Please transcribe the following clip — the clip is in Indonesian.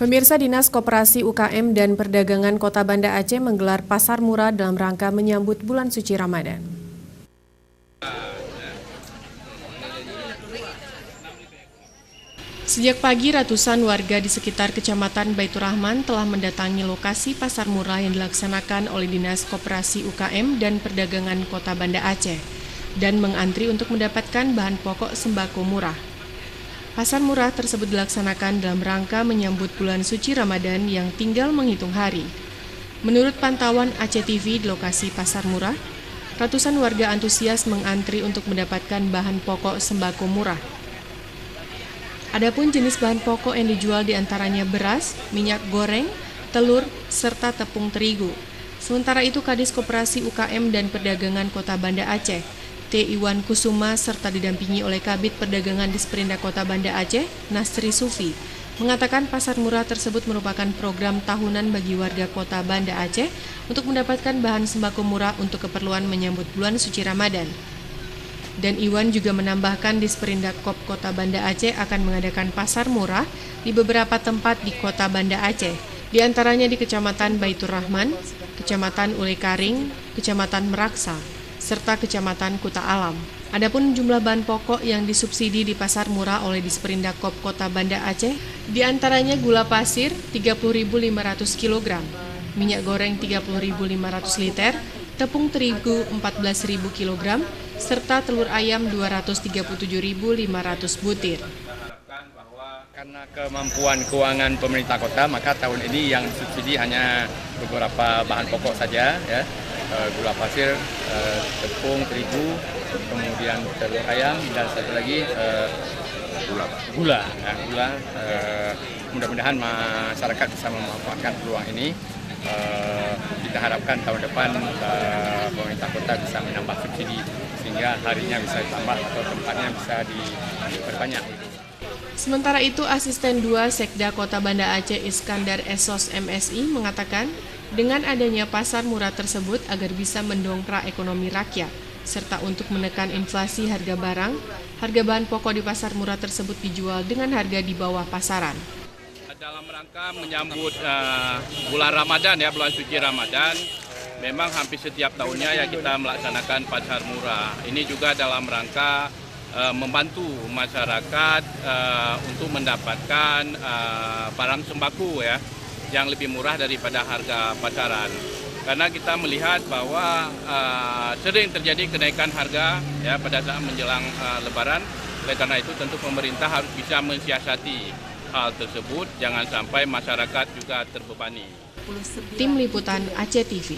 Pemirsa, Dinas Koperasi UKM dan Perdagangan Kota Banda Aceh menggelar pasar murah dalam rangka menyambut bulan suci Ramadan. Sejak pagi, ratusan warga di sekitar Kecamatan Baitur Rahman telah mendatangi lokasi pasar murah yang dilaksanakan oleh Dinas Koperasi UKM dan Perdagangan Kota Banda Aceh dan mengantri untuk mendapatkan bahan pokok sembako murah. Pasar murah tersebut dilaksanakan dalam rangka menyambut bulan suci Ramadan yang tinggal menghitung hari. Menurut pantauan Aceh TV di lokasi pasar murah, ratusan warga antusias mengantri untuk mendapatkan bahan pokok sembako murah. Adapun jenis bahan pokok yang dijual diantaranya beras, minyak goreng, telur, serta tepung terigu. Sementara itu, Kadis Koperasi UKM dan Perdagangan Kota Banda Aceh, T. Iwan Kusuma, serta didampingi oleh Kabid Perdagangan Disperindak Kota Banda Aceh, Nasri Sufi, mengatakan pasar murah tersebut merupakan program tahunan bagi warga Kota Banda Aceh untuk mendapatkan bahan sembako murah untuk keperluan menyambut bulan suci Ramadan. Dan Iwan juga menambahkan Disperindak Kop Kota Banda Aceh akan mengadakan pasar murah di beberapa tempat di Kota Banda Aceh, di antaranya di Kecamatan Baitur Rahman, Kecamatan Ulekaring, Kecamatan Meraksa, serta Kecamatan Kuta Alam. Adapun jumlah bahan pokok yang disubsidi di pasar murah oleh Disperindak Kop Kota Banda Aceh, diantaranya gula pasir 30.500 kg, minyak goreng 30.500 liter, tepung terigu 14.000 kg, serta telur ayam 237.500 butir. Karena kemampuan keuangan pemerintah kota, maka tahun ini yang subsidi hanya beberapa bahan pokok saja, ya. Gula pasir, tepung terigu, kemudian telur ayam, dan satu lagi gula. Mudah-mudahan masyarakat bisa memanfaatkan peluang ini. Kita harapkan tahun depan pemerintah kota bisa menambah subsidi sehingga harinya bisa ditambah atau tempatnya bisa diperbanyak. Sementara itu, Asisten 2 Sekda Kota Banda Aceh Iskandar Esos MSI mengatakan dengan adanya pasar murah tersebut agar bisa mendongkrak ekonomi rakyat, serta untuk menekan inflasi harga barang, harga bahan pokok di pasar murah tersebut dijual dengan harga di bawah pasaran. Dalam rangka menyambut bulan Ramadan, ya, bulan suci Ramadan, memang hampir setiap tahunnya ya kita melaksanakan pasar murah. Ini juga dalam rangka membantu masyarakat untuk mendapatkan barang sembako, ya, yang lebih murah daripada harga pasaran. Karena kita melihat bahwa sering terjadi kenaikan harga, ya, pada saat menjelang Lebaran. Oleh karena itu tentu pemerintah harus bisa mensiasati hal tersebut, jangan sampai masyarakat juga terbebani. Tim Liputan Aceh TV.